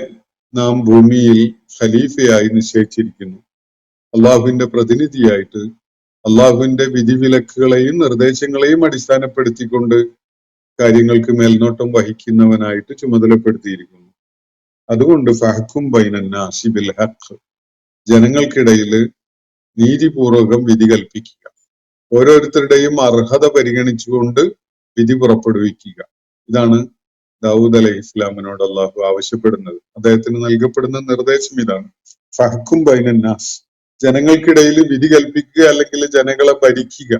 നാം ഭൂമിയിൽ ഖലീഫയായി നിശ്ചയിച്ചിരിക്കുന്നു, അള്ളാഹുവിന്റെ പ്രതിനിധിയായിട്ട്, അള്ളാഹുവിന്റെ വിധിവിലക്കുകളെയും നിർദ്ദേശങ്ങളെയും അടിസ്ഥാനപ്പെടുത്തിക്കൊണ്ട് കാര്യങ്ങൾക്ക് മേൽനോട്ടം വഹിക്കുന്നവനായിട്ട് ചുമതലപ്പെടുത്തിയിരിക്കുന്നു. അതുകൊണ്ട് ഫഹ്കും ബൈനന്നാസി ബിൽ ഹഖ്, ജനങ്ങൾക്കിടയിൽ നീതിപൂർവകം വിധി കൽപ്പിക്കുക, ഓരോരുത്തരുടെയും അർഹത പരിഗണിച്ചുകൊണ്ട് വിധി പുറപ്പെടുവിക്കുക. ഇതാണ് ദാവൂദ് അലൈഹി ഇസ്ലാമിനോട് അള്ളാഹു ആവശ്യപ്പെടുന്നത്. അദ്ദേഹത്തിന് നൽകപ്പെടുന്ന നിർദ്ദേശം ഇതാണ്, ഫഹ്കും ബൈനന്നാസ്, ജനങ്ങൾക്കിടയിൽ വിധി കൽപ്പിക്കുക, അല്ലെങ്കിൽ ജനങ്ങളെ ഭരിക്കുക,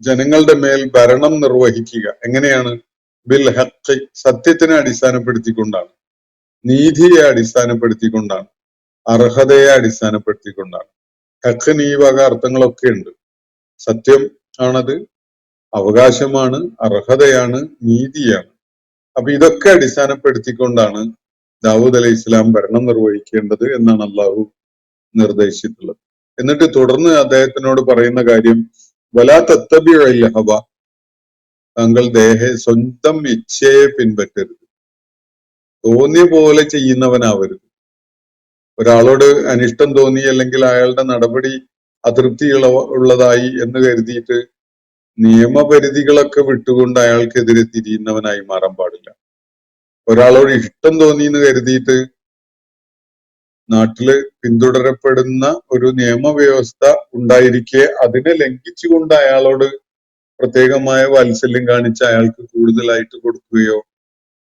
ജനങ്ങളുടെ മേൽ ഭരണം നിർവഹിക്കുക. എങ്ങനെയാണ്? ബിൽ ഹഖ്, സത്യത്തിനെ അടിസ്ഥാനപ്പെടുത്തിക്കൊണ്ടാണ്, നീതിയെ അടിസ്ഥാനപ്പെടുത്തിക്കൊണ്ടാണ്, അർഹതയെ അടിസ്ഥാനപ്പെടുത്തിക്കൊണ്ടാണ്. ഹഖിന് ഈ വക അർത്ഥങ്ങളൊക്കെ ഉണ്ട്. സത്യം ആണത്, അവകാശമാണ്, അർഹതയാണ്, നീതിയാണ്. അപ്പൊ ഇതൊക്കെ അടിസ്ഥാനപ്പെടുത്തിക്കൊണ്ടാണ് ദാവൂദ് അലൈഹി ഇസ്ലാം ഭരണം നിർവഹിക്കേണ്ടത് എന്നാണ് അള്ളാഹു നിർദ്ദേശിച്ചിട്ടുള്ളത്. എന്നിട്ട് തുടർന്ന് അദ്ദേഹത്തിനോട് പറയുന്ന കാര്യം, വലാ തത്തബിഉൽ ഹവ, താങ്കൾ സ്വന്തം ഇച്ഛയെ പിൻപറ്റരുത്, തോന്നിയ പോലെ ചെയ്യുന്നവനാവരുത്. ഒരാളോട് അനിഷ്ടം തോന്നി, അല്ലെങ്കിൽ അയാളുടെ നടപടി അതൃപ്തി ഉള്ളതായി എന്ന് കരുതിയിട്ട് നിയമപരിധികളൊക്കെ വിട്ടുകൊണ്ട് അയാൾക്കെതിരെ തിരിയുന്നവനായി മാറാൻ പാടില്ല. ഒരാളോട് ഇഷ്ടം തോന്നി എന്ന് കരുതിയിട്ട് നാട്ടില് പിന്തുടരപ്പെടുന്ന ഒരു നിയമവ്യവസ്ഥ ഉണ്ടായിരിക്കെ അതിനെ ലംഘിച്ചുകൊണ്ട് അയാളോട് പ്രത്യേകമായ വാത്സല്യം കാണിച്ച് അയാൾക്ക് കൂടുതലായിട്ട് കൊടുക്കുകയോ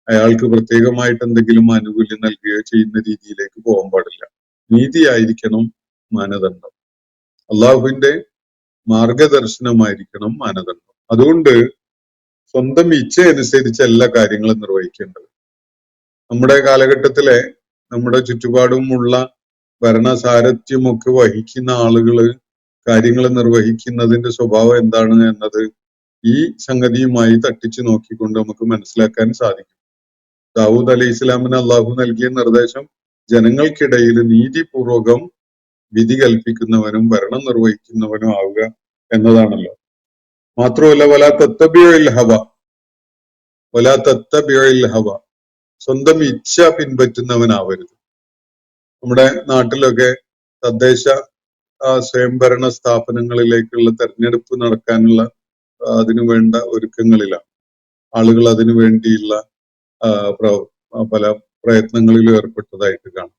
അയാൾക്ക് പ്രത്യേകമായിട്ട് എന്തെങ്കിലും ആനുകൂല്യം നൽകുകയോ ചെയ്യുന്ന രീതിയിലേക്ക് പോകാൻ പാടില്ല. നീതിയായിരിക്കണം മാനദണ്ഡം, അള്ളാഹുവിന്റെ മാർഗദർശനമായിരിക്കണം മാനദണ്ഡം. അതുകൊണ്ട് സ്വന്തം ഇച്ഛ അനുസരിച്ച് എല്ലാ കാര്യങ്ങളും നിർവഹിക്കേണ്ടത്. നമ്മുടെ കാലഘട്ടത്തിലെ, നമ്മുടെ ചുറ്റുപാടുമുള്ള ഭരണസാരഥ്യമൊക്കെ വഹിക്കുന്ന ആളുകള് കാര്യങ്ങൾ നിർവഹിക്കുന്നതിന്റെ സ്വഭാവം എന്താണ് എന്നത് ഈ സംഗതിയുമായി തട്ടിച്ചു നോക്കിക്കൊണ്ട് നമുക്ക് മനസ്സിലാക്കാൻ സാധിക്കും. ദാവൂദ് അലൈഹി ഇസ്ലാമിന് അള്ളാഹു നൽകിയ നിർദ്ദേശം ജനങ്ങൾക്കിടയിൽ നീതിപൂർവകം വിധി കൽപ്പിക്കുന്നവനും ഭരണം നിർവഹിക്കുന്നവനും ആവുക എന്നതാണല്ലോ. മാത്രമല്ല വലാ തത്തബിഉൽ ഹവ, വലാ തത്തബിഉൽ ഹവ, സ്വന്തം ഇച്ഛ പിൻപറ്റുന്നവനാവരുത്. നമ്മുടെ നാട്ടിലൊക്കെ തദ്ദേശ സ്വയംഭരണ സ്ഥാപനങ്ങളിലേക്കുള്ള തെരഞ്ഞെടുപ്പ് നടക്കാനുള്ള അതിനു വേണ്ട ഒരുക്കങ്ങളിലാണ്. ആളുകൾ അതിനു വേണ്ടിയുള്ള പല പ്രയത്നങ്ങളിലും ഏർപ്പെട്ടതായിട്ട് കാണാം.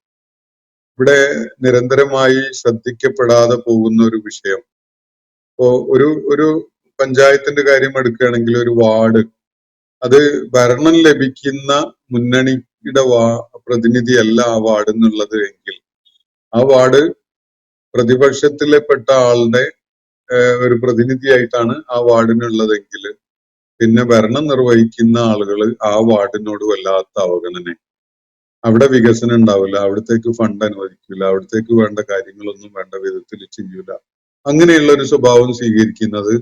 ഇവിടെ നിരന്തരമായി ശ്രദ്ധിക്കപ്പെടാതെ പോകുന്ന ഒരു വിഷയം, ഇപ്പോ ഒരു പഞ്ചായത്തിന്റെ കാര്യം എടുക്കുകയാണെങ്കിൽ, ഒരു വാർഡ്, അത് ഭരണം ലഭിക്കുന്ന മുന്നണിയുടെ പ്രതിനിധിയല്ല ആ വാർഡ് എന്നുള്ളത് എങ്കിൽ, ആ വാർഡ് പ്രതിപക്ഷത്തിലെ പെട്ട ആളുടെ ഒരു പ്രതിനിധിയായിട്ടാണ് ആ വാർഡിനുള്ളതെങ്കിൽ പിന്നെ ഭരണം നിർവഹിക്കുന്ന ആളുകൾ ആ വാർഡിനോട് വല്ലാത്ത അവഗണന. അവിടെ വികസനം ഉണ്ടാവില്ല, അവിടത്തേക്ക് ഫണ്ട് അനുവദിക്കില്ല, അവിടത്തേക്ക് വേണ്ട കാര്യങ്ങളൊന്നും വേണ്ട വിധത്തിൽ ചെയ്യൂല. അങ്ങനെയുള്ള ഒരു സ്വഭാവം സ്വീകരിക്കുന്നത്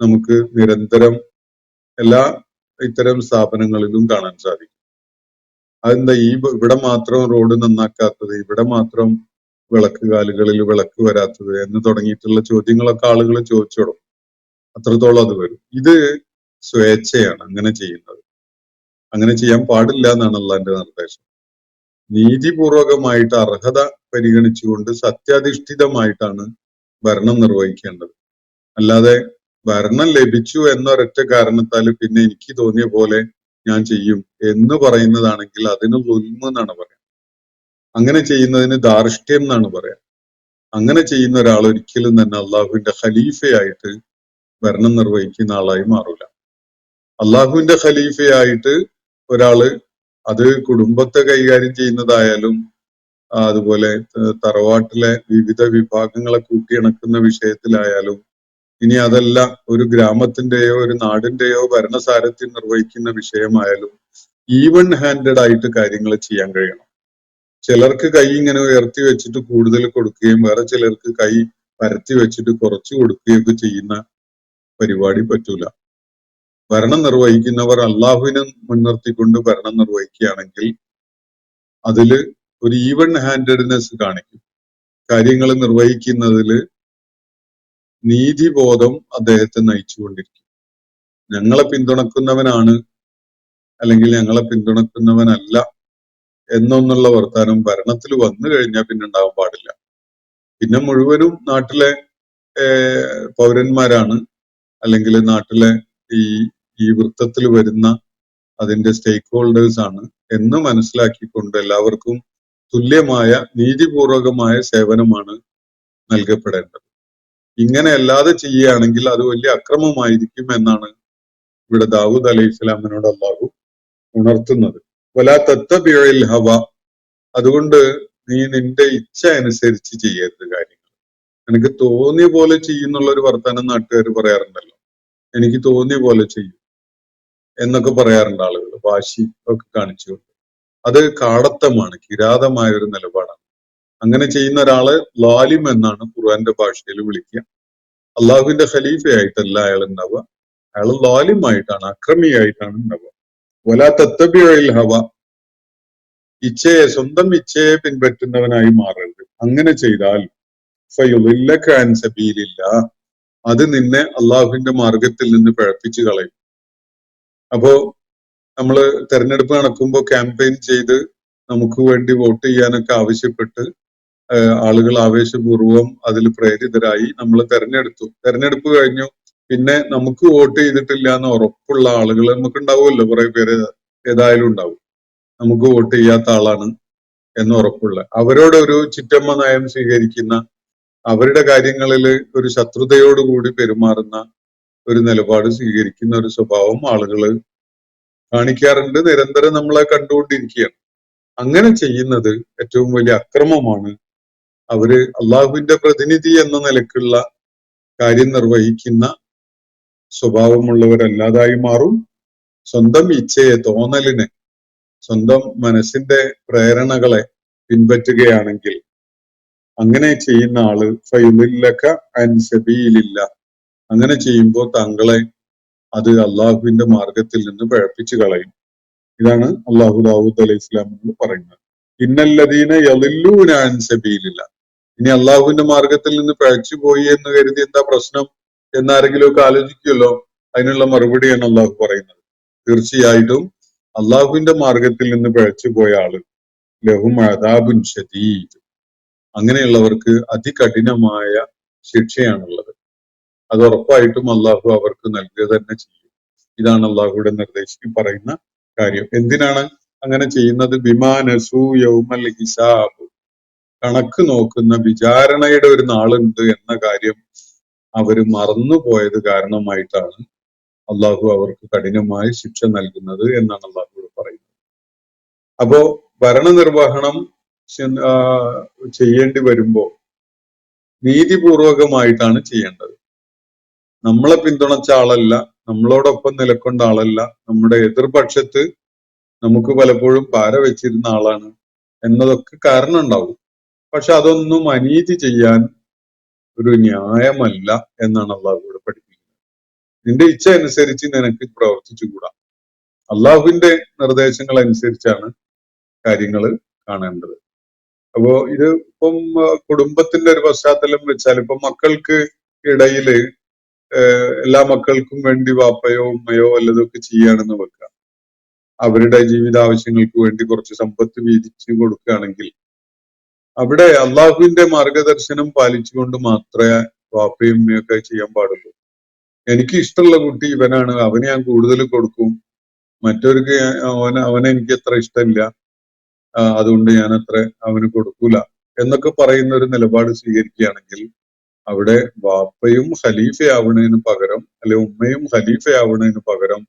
നമുക്ക് നിരന്തരം എല്ലാ ഇത്തരം സ്ഥാപനങ്ങളിലും കാണാൻ സാധിക്കും. അതെന്താ ഇവിടെ മാത്രം റോഡ് നന്നാക്കാത്തത്, ഇവിടെ മാത്രം വിളക്കുകാലുകളിൽ വിളക്ക് വരാത്തത് എന്ന് തുടങ്ങിയിട്ടുള്ള ചോദ്യങ്ങളൊക്കെ ആളുകൾ ചോദിച്ചു തുടങ്ങും. അത്രത്തോളം അത് വരും. ഇത് സ്വേച്ഛയാണ് അങ്ങനെ ചെയ്യുന്നത്. അങ്ങനെ ചെയ്യാൻ പാടില്ല എന്നാണ് അള്ളാന്റെ നിർദ്ദേശം. നീതിപൂർവകമായിട്ട് അർഹത പരിഗണിച്ചുകൊണ്ട് സത്യാധിഷ്ഠിതമായിട്ടാണ് ഭരണം നിർവഹിക്കേണ്ടത്. അല്ലാതെ ഭരണം ലഭിച്ചു എന്നൊരൊറ്റ കാരണത്താൽ പിന്നെ എനിക്ക് തോന്നിയ പോലെ ഞാൻ ചെയ്യും എന്ന് പറയുന്നതാണെങ്കിൽ അതിന് ദുൽമ് എന്നാണ് പറയാം. അങ്ങനെ ചെയ്യുന്നതിന് ധാർഷ്ട്യം എന്നാണ് പറയാം. അങ്ങനെ ചെയ്യുന്ന ഒരാൾ ഒരിക്കലും തന്നെ അള്ളാഹുവിന്റെ ഖലീഫയായിട്ട് ഭരണം നിർവഹിക്കുന്ന ആളായി മാറൂല. അള്ളാഹുവിന്റെ ഖലീഫയായിട്ട് ഒരാള് അത് കുടുംബത്തെ കൈകാര്യം ചെയ്യുന്നതായാലും അതുപോലെ തറവാട്ടിലെ വിവിധ വിഭാഗങ്ങളെ കൂട്ടിയിണക്കുന്ന വിഷയത്തിലായാലും ഇനി അതല്ല ഒരു ഗ്രാമത്തിന്റെയോ ഒരു നാടിന്റെയോ ഭരണസാരഥ്യം നിർവഹിക്കുന്ന വിഷയമായാലും ഈവൺ ഹാൻഡഡ് ആയിട്ട് കാര്യങ്ങൾ ചെയ്യാൻ കഴിയണം. ചിലർക്ക് കൈ ഇങ്ങനെ ഉയർത്തി വെച്ചിട്ട് കൂടുതൽ കൊടുക്കുകയും വേറെ ചിലർക്ക് കൈ പരത്തി വെച്ചിട്ട് കുറച്ച് കൊടുക്കുകയൊക്കെ ചെയ്യുന്ന പരിപാടി പറ്റൂല. ഭരണം നിർവഹിക്കുന്നവർ അള്ളാഹുവിനെ മുൻനിർത്തിക്കൊണ്ട് ഭരണം നിർവഹിക്കുകയാണെങ്കിൽ അതില് ഒരു ഈവൺ ഹാൻഡഡ്നെസ് കാണിക്കും. കാര്യങ്ങൾ നിർവഹിക്കുന്നതിൽ നീതിബോധം അദ്ദേഹത്തെ നയിച്ചുകൊണ്ടിരിക്കും. ഞങ്ങളെ പിന്തുണക്കുന്നവനാണ് അല്ലെങ്കിൽ ഞങ്ങളെ പിന്തുണക്കുന്നവനല്ല എന്നൊന്നുള്ള വർത്താനം ഭരണത്തിൽ വന്നു കഴിഞ്ഞാൽ പിന്നെ ഉണ്ടാവാൻ പാടില്ല. പിന്നെ മുഴുവനും നാട്ടിലെ പൗരന്മാരാണ്, അല്ലെങ്കിൽ നാട്ടിലെ ഈ വൃത്തത്തിൽ വരുന്ന അതിന്റെ സ്റ്റേക്ക് ഹോൾഡേഴ്സ് ആണ് എന്ന് മനസ്സിലാക്കിക്കൊണ്ട് എല്ലാവർക്കും തുല്യമായ നീതിപൂർവകമായ സേവനമാണ് നൽകപ്പെടേണ്ടത്. ഇങ്ങനെ അല്ലാതെ ചെയ്യുകയാണെങ്കിൽ അത് വലിയ അക്രമമായിരിക്കും എന്നാണ് ഇവിടെ ദാവൂദ് അലൈഹി സ്വലാമിനോട് അള്ളാഹു ഉണർത്തുന്നത്. വലാ തത്തബിഉൽ ഹവ, അതുകൊണ്ട് നീ നിന്റെ ഇച്ഛ അനുസരിച്ച് ചെയ്യരുത് കാര്യങ്ങൾ. എനിക്ക് തോന്നിയ പോലെ ചെയ്യുന്നുള്ള ഒരു വർത്തമാനം നാട്ടുകാർ പറയാറുണ്ടല്ലോ. എനിക്ക് തോന്നിയ പോലെ ചെയ്യും എന്നൊക്കെ പറയാറുണ്ട് ആളുകൾ, വാശി ഒക്കെ കാണിച്ചുകൊണ്ട്. അത് കാടത്തമാണ്, കിരാതമായ ഒരു നിലപാടാണ്. അങ്ങനെ ചെയ്യുന്ന ഒരാളെ ലാലിം എന്നാണ് ഖുർആന്റെ ഭാഷയിൽ വിളിക്കുക. അള്ളാഹുവിന്റെ ഖലീഫയായിട്ടല്ല അയാൾ ഉണ്ടാവുക, അയാൾ ലാലിമായിട്ടാണ്, അക്രമിയായിട്ടാണ് ഉണ്ടാവുക. വലാ തത്തബിഉൽ ഹവ, ഇച്ഛയെ, സ്വന്തം ഇച്ഛയെ പിൻപറ്റുന്നവനായി മാറരുത്. അങ്ങനെ ചെയ്താൽ ഫയുളില്ലക അൻ സബീലില്ലാഹ്, അത് നിന്നെ അള്ളാഹുവിന്റെ മാർഗത്തിൽ നിന്ന് പിഴപ്പിച്ചു കളയും. അപ്പോ നമ്മള് തെരഞ്ഞെടുപ്പ് നടക്കുമ്പോൾ ക്യാമ്പയിൻ ചെയ്ത് നമുക്ക് വേണ്ടി വോട്ട് ചെയ്യാനൊക്കെ ആവശ്യപ്പെട്ട് ആളുകൾ ആവേശപൂർവ്വം അതിൽ പ്രേരിതരായി നമ്മൾ തെരഞ്ഞെടുപ്പ് കഴിഞ്ഞു. പിന്നെ നമുക്ക് വോട്ട് ചെയ്തിട്ടില്ല എന്ന് ഉറപ്പുള്ള ആളുകൾ നമുക്ക് ഉണ്ടാവുമല്ലോ, കുറെ പേര് ഏതായാലും ഉണ്ടാവും. നമുക്ക് വോട്ട് ചെയ്യാത്ത ആളാണ് എന്ന് ഉറപ്പുള്ള അവരോട് ഒരു ചിറ്റമ്മ നയം സ്വീകരിക്കുന്ന, അവരുടെ കാര്യങ്ങളിൽ ഒരു ശത്രുതയോടുകൂടി പെരുമാറുന്ന ഒരു നിലപാട് സ്വീകരിക്കുന്ന ഒരു സ്വഭാവം ആളുകൾ കാണിക്കാറുണ്ട്. നിരന്തരം നമ്മളെ കണ്ടുകൊണ്ടിരിക്കുകയാണ്. അങ്ങനെ ചെയ്യുന്നത് ഏറ്റവും വലിയ അക്രമമാണ്. അവര് അള്ളാഹുവിന്റെ പ്രതിനിധി എന്ന നിലക്കുള്ള കാര്യം നിർവഹിക്കുന്ന സ്വഭാവമുള്ളവരല്ലാതായി മാറും. സ്വന്തം ഇച്ഛയെ, തോന്നലിനെ, സ്വന്തം മനസ്സിന്റെ പ്രേരണകളെ പിൻപറ്റുകയാണെങ്കിൽ അങ്ങനെ ചെയ്യുന്ന ആള് ഫയുളില്ലക അൻ സബീലില്ലാഹ്, അങ്ങനെ ചെയ്യുമ്പോൾ താങ്കളെ അത് അള്ളാഹുവിന്റെ മാർഗത്തിൽ നിന്ന് പിഴപ്പിച്ചു കളയും. ഇതാണ് അള്ളാഹു ദാവൂദ് അലൈഹി ഇസ്ലാമിനോട് പറയുന്നത്. ഇന്നല്ലദീന യളില്ലൂന അൻ സബീലില്ലാഹ്. ഇനി അള്ളാഹുവിന്റെ മാർഗത്തിൽ നിന്ന് പിഴച്ചു പോയി എന്ന് കരുതി എന്താ പ്രശ്നം എന്നാരെങ്കിലും ഒക്കെ ആലോചിക്കുമല്ലോ. അതിനുള്ള മറുപടിയാണ് അള്ളാഹു പറയുന്നത്. തീർച്ചയായിട്ടും അള്ളാഹുവിന്റെ മാർഗത്തിൽ നിന്ന് പിഴച്ചു പോയ ആള് ലഹും അദാബുൻ ശദീദ്, അങ്ങനെയുള്ളവർക്ക് അതികഠിനമായ ശിക്ഷയാണുള്ളത്. അത് ഉറപ്പായിട്ടും അള്ളാഹു അവർക്ക് നൽകുക തന്നെ ചെയ്യും. ഇതാണ് അള്ളാഹുയുടെ നിർദ്ദേശിച്ച് പറയുന്ന കാര്യം. എന്തിനാണ് അങ്ങനെ ചെയ്യുന്നത്? ബിമാ നസൂ യൗമൽ ഹിസാബ്, കണക്ക് നോക്കുന്ന വിചാരണയുടെ ഒരു നാളുണ്ട് എന്ന കാര്യം അവര് മറന്നുപോയത് കാരണമായിട്ടാണ് അള്ളാഹു അവർക്ക് കഠിനമായ ശിക്ഷ നൽകുന്നത് എന്നാണ് അള്ളാഹു പറയുന്നത്. അപ്പോ ഭരണനിർവഹണം ചെയ്യേണ്ടി വരുമ്പോ നീതിപൂർവകമായിട്ടാണ് ചെയ്യേണ്ടത്. നമ്മളെ പിന്തുണച്ച ആളല്ല, നമ്മളോടൊപ്പം നിലക്കൊണ്ട ആളല്ല, നമ്മുടെ എതിർപക്ഷത്ത് നമുക്ക് പലപ്പോഴും പാര വെച്ചിരുന്ന ആളാണ് എന്നതൊക്കെ കാരണം ഉണ്ടാവും. പക്ഷെ അതൊന്നും അനീതി ചെയ്യാൻ ഒരു ന്യായമല്ല എന്നാണ് അള്ളാഹു ഇവിടെ പഠിപ്പിക്കുന്നത്. നിന്റെ ഇച്ഛ അനുസരിച്ച് നിനക്ക് പ്രവർത്തിച്ചുകൂടാ. അള്ളാഹുവിന്റെ നിർദ്ദേശങ്ങൾ അനുസരിച്ചാണ് കാര്യങ്ങൾ കാണേണ്ടത്. അപ്പോ ഇത് ഇപ്പം കുടുംബത്തിന്റെ ഒരു പശ്ചാത്തലം വെച്ചാൽ ഇപ്പൊ മക്കൾക്ക് ഇടയില് എല്ലാ മക്കൾക്കും വേണ്ടി വാപ്പയോ ഉമ്മയോ വല്ലതൊക്കെ ചെയ്യാണെന്ന് വെക്കുക. അവരുടെ ജീവിതാവശ്യങ്ങൾക്ക് വേണ്ടി കുറച്ച് സമ്പത്ത് വീതിച്ചു കൊടുക്കുകയാണെങ്കിൽ അവിടെ അള്ളാഹുവിന്റെ മാർഗദർശനം പാലിച്ചുകൊണ്ട് മാത്രമേ വാപ്പയും ഉമ്മയൊക്കെ ചെയ്യാൻ പാടുള്ളൂ. എനിക്ക് ഇഷ്ടമുള്ള കുട്ടി ഇവനാണ്, അവന് ഞാൻ കൂടുതൽ കൊടുക്കും, മറ്റവർക്ക് അവനെ എനിക്ക് അത്ര ഇഷ്ടമില്ല, അതുകൊണ്ട് ഞാൻ അത്ര അവന് കൊടുക്കൂല എന്നൊക്കെ പറയുന്ന ഒരു നിലപാട് സ്വീകരിക്കുകയാണെങ്കിൽ അവിടെ വാപ്പയും ഖലീഫയാവുന്നതിന് പകരം അല്ലെ ഉമ്മയും ഖലീഫയാവുന്നതിന് പകരം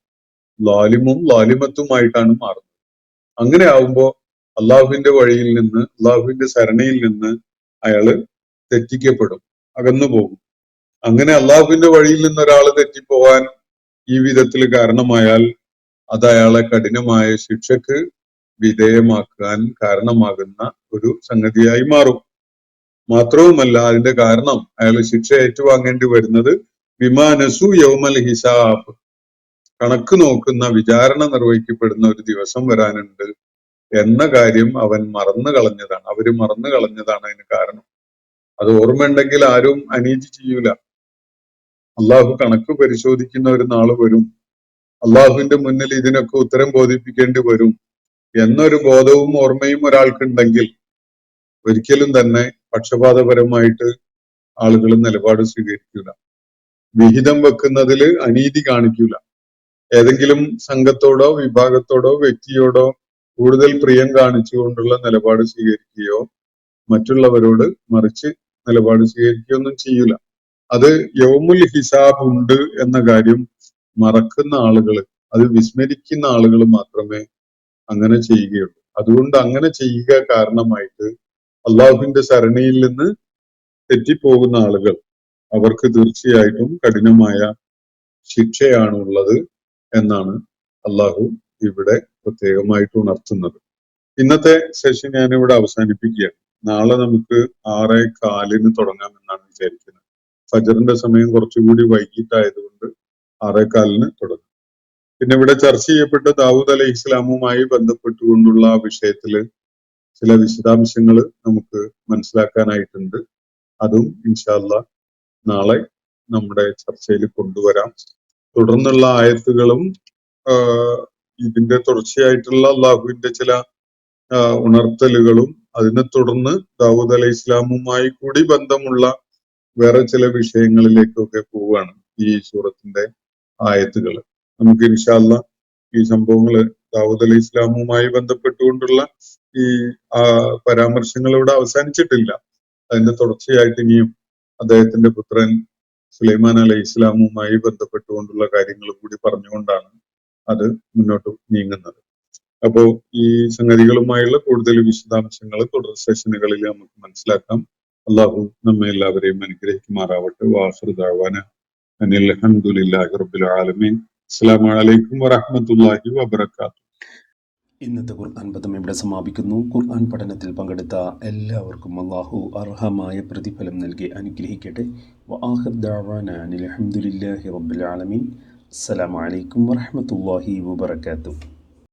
ലാലിമും ലാലിമത്തുമായിട്ടാണ് മാറുന്നത്. അങ്ങനെ ആവുമ്പോ അള്ളാഹുവിന്റെ വഴിയിൽ നിന്ന്, അള്ളാഹുവിന്റെ സരണയിൽ നിന്ന് അയാള് തെറ്റിക്കപ്പെടും, അകന്നു പോകും. അങ്ങനെ അള്ളാഹുവിന്റെ വഴിയിൽ നിന്ന് ഒരാൾ തെറ്റിപ്പോവാൻ ഈ വിധത്തിൽ കാരണമായാൽ അത് അയാളെ കഠിനമായ ശിക്ഷക്ക് വിധേയമാക്കാൻ കാരണമാകുന്ന ഒരു സംഗതിയായി മാറും. മാത്രവുമല്ല അതിന്റെ കാരണം അയാൾ ശിക്ഷ ഏറ്റുവാങ്ങേണ്ടി വരുന്നത് വിമാനസു യൗമൽ ഹിസാബ്, കണക്ക് നോക്കുന്ന, വിചാരണ നിർവഹിക്കപ്പെടുന്ന ഒരു ദിവസം വരാനുണ്ട് എന്ന കാര്യം അവൻ മറന്നു കളഞ്ഞതാണ്, അവര് മറന്നു കളഞ്ഞതാണ് അതിന് കാരണം. അത് ഓർമ്മയുണ്ടെങ്കിൽ ആരും അനീതി ചെയ്യൂല. അള്ളാഹു കണക്ക് പരിശോധിക്കുന്ന ഒരു നാള് വരും, അള്ളാഹുവിന്റെ മുന്നിൽ ഇതിനൊക്കെ ഉത്തരം ബോധിപ്പിക്കേണ്ടി വരും എന്നൊരു ബോധവും ഓർമ്മയും ഒരാൾക്കുണ്ടെങ്കിൽ ഒരിക്കലും തന്നെ പക്ഷപാതപരമായിട്ട് ആളുകൾ നിലപാട് സ്വീകരിക്കൂല. വിഹിതം വെക്കുന്നതിൽ അനീതി കാണിക്കൂല. ഏതെങ്കിലും സംഘത്തോടോ വിഭാഗത്തോടോ വ്യക്തിയോടോ കൂടുതൽ പ്രിയം കാണിച്ചുകൊണ്ടുള്ള നിലപാട് സ്വീകരിക്കുകയോ മറ്റുള്ളവരോട് മറിച്ച് നിലപാട് സ്വീകരിക്കുകയോ ഒന്നും ചെയ്യൂല. അത് യൗമുൽ ഹിസാബ് ഉണ്ട് എന്ന കാര്യം മറക്കുന്ന ആളുകൾ, അത് വിസ്മരിക്കുന്ന ആളുകൾ മാത്രമേ അങ്ങനെ ചെയ്യുകയുള്ളൂ. അതുകൊണ്ട് അങ്ങനെ ചെയ്യുക കാരണമായിട്ട് അള്ളാഹുവിന്റെ സരണിയിൽ നിന്ന് തെറ്റിപ്പോകുന്ന ആളുകൾ, അവർക്ക് തീർച്ചയായിട്ടും കഠിനമായ ശിക്ഷയാണ് ഉള്ളത് എന്നാണ് അള്ളാഹു ഇവിടെ പ്രത്യേകമായിട്ട് ഉണർത്തുന്നത്. ഇന്നത്തെ സെഷൻ ഞാനിവിടെ അവസാനിപ്പിക്കുകയാണ്. നാളെ നമുക്ക് 6:15 തുടങ്ങാമെന്നാണ് വിചാരിക്കുന്നത്. ഫജറിന്റെ സമയം കുറച്ചുകൂടി വൈകിട്ടായതുകൊണ്ട് 6:15 തുടങ്ങും. പിന്നെ ഇവിടെ ചർച്ച ചെയ്യപ്പെട്ട ദാവൂദ് അലൈഹി ഇസ്ലാമുമായി ബന്ധപ്പെട്ടുകൊണ്ടുള്ള ആ വിഷയത്തില് ചില വിശദാംശങ്ങൾ നമുക്ക് മനസ്സിലാക്കാനായിട്ടുണ്ട്. അതും ഇൻഷാ അല്ലാഹ് നാളെ നമ്മുടെ ചർച്ചയിൽ കൊണ്ടുവരാം. തുടർന്നുള്ള ആയത്തുകളും ഇതിന്റെ തുടർച്ചയായിട്ടുള്ള അള്ളാഹുവിന്റെ ചില ഉണർത്തലുകളും അതിനെ തുടർന്ന് ദാവൂദ് അലൈഹി ഇസ്ലാമുമായി കൂടി ബന്ധമുള്ള വേറെ ചില വിഷയങ്ങളിലേക്കൊക്കെ പോവുകയാണ് ഈ സൂറത്തിന്റെ ആയത്തുകൾ. നമുക്ക് ഇൻഷാ അല്ലാഹ് ഈ സംഭവങ്ങള് ദാവൂദ് അലൈഹി ഇസ്ലാമുമായി ബന്ധപ്പെട്ടുകൊണ്ടുള്ള ഈ പരാമർശങ്ങൾ ഇവിടെ അവസാനിച്ചിട്ടില്ല. അതിന്റെ തുടർച്ചയായിട്ട് ഇനിയും അദ്ദേഹത്തിന്റെ പുത്രൻ സുലൈമാൻ അലൈഹി ഇസ്ലാമുമായി ബന്ധപ്പെട്ടുകൊണ്ടുള്ള കാര്യങ്ങൾ കൂടി പറഞ്ഞുകൊണ്ടാണ് അത് മുന്നോട്ട് നീങ്ങുന്നത്. അപ്പോ ഈ സംഗതികളുമായുള്ള കൂടുതൽ വിശദാംശങ്ങൾ തുടർ സെഷനുകളിൽ നമുക്ക് മനസ്സിലാക്കാം. അള്ളാഹു നമ്മെ എല്ലാവരെയും അനുഗ്രഹിക്കുമാറാവട്ടെ. വാഖിറു ദഅ്വാന അനിൽ ഹംദുലില്ലാഹി റബ്ബിൽ ആലമീൻ. അസ്സലാമു അലൈക്കും വറഹ്മത്തുള്ളാഹി വബറകാതുഹു. ഇന്നത്തെ ഖുർആൻ പദം ഇവിടെ സമാപിക്കുന്നു. ഖുർആൻ പഠനത്തിൽ പങ്കെടുത്ത എല്ലാവർക്കും അല്ലാഹു അർഹമായ പ്രതിഫലം നൽകി അനുഗ്രഹിക്കട്ടെ. വആഖിറു ദഅ്വാന അനിൽ ഹംദുലില്ലാഹി റബ്ബിൽ ആലമീൻ. അസ്സലാമു അലൈക്കും വറഹ്മത്തുള്ളാഹി വബറകാതുഹു.